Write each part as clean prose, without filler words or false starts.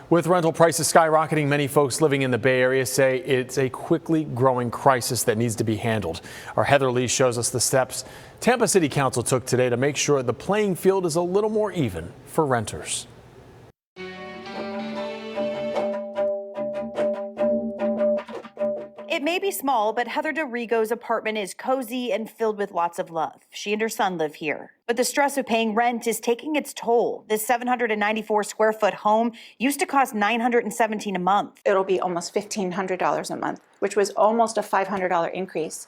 With rental prices skyrocketing, many folks living in the Bay Area say it's a quickly growing crisis that needs to be handled. Our Heather Lee shows us the steps Tampa City Council took today to make sure the playing field is a little more even for renters. It may be small, but Heather DeRigo's apartment is cozy and filled with lots of love. She and her son live here. But the stress of paying rent is taking its toll. This 794 square foot home used to cost $917 a month. It'll be almost $1,500 a month, which was almost a $500 increase.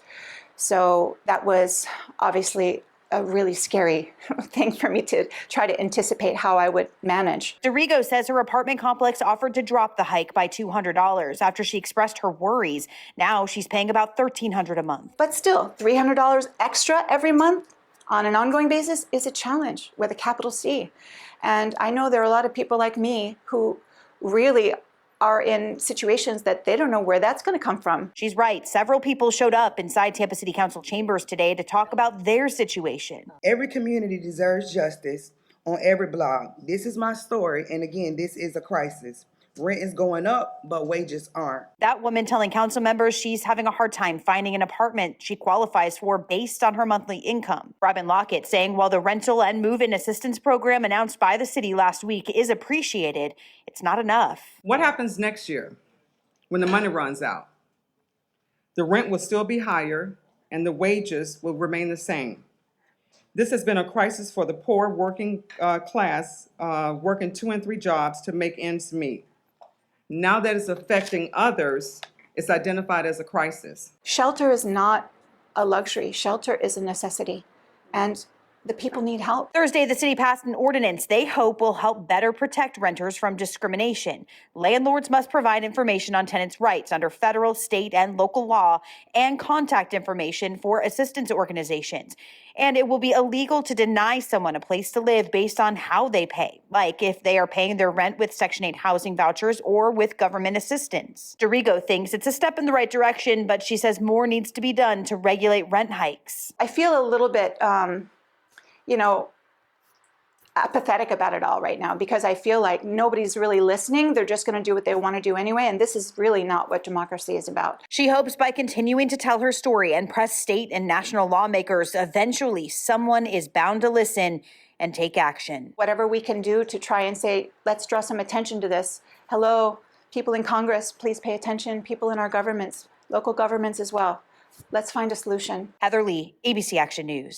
So that was obviously a really scary thing for me to try to anticipate how I would manage. DeRigo says her apartment complex offered to drop the hike by $200 after she expressed her worries. Now she's paying about $1,300 a month. But still, $300 extra every month on an ongoing basis is a challenge with a capital C. And I know there are a lot of people like me who really are in situations that they don't know where that's going to come from. She's right. Several people showed up inside Tampa City Council chambers today to talk about their situation. Every community deserves justice on every block. This is my story, and again, this is a crisis. Rent is going up, but wages aren't. That woman telling council members she's having a hard time finding an apartment she qualifies for based on her monthly income. Robin Lockett saying while the rental and move-in assistance program announced by the city last week is appreciated, it's not enough. What happens next year when the money runs out? The rent will still be higher and the wages will remain the same. This has been a crisis for the poor working class working 2 and 3 jobs to make ends meet. Now that it's affecting others, it's identified as a crisis. Shelter is not a luxury. Shelter is a necessity. And the people need help. Thursday, the city passed an ordinance they hope will help better protect renters from discrimination. Landlords must provide information on tenants' rights under federal, state, and local law and contact information for assistance organizations. And it will be illegal to deny someone a place to live based on how they pay, like if they are paying their rent with Section 8 housing vouchers or with government assistance. DeRigo thinks it's a step in the right direction, but she says more needs to be done to regulate rent hikes. I feel a little bit apathetic about it all right now because I feel like nobody's really listening. They're just going to do what they want to do anyway. And this is really not what democracy is about. She hopes by continuing to tell her story and press state and national lawmakers, eventually someone is bound to listen and take action. Whatever we can do to try and say, let's draw some attention to this. Hello, people in Congress, please pay attention. People in our governments, local governments as well. Let's find a solution. Heather Lee, ABC Action News.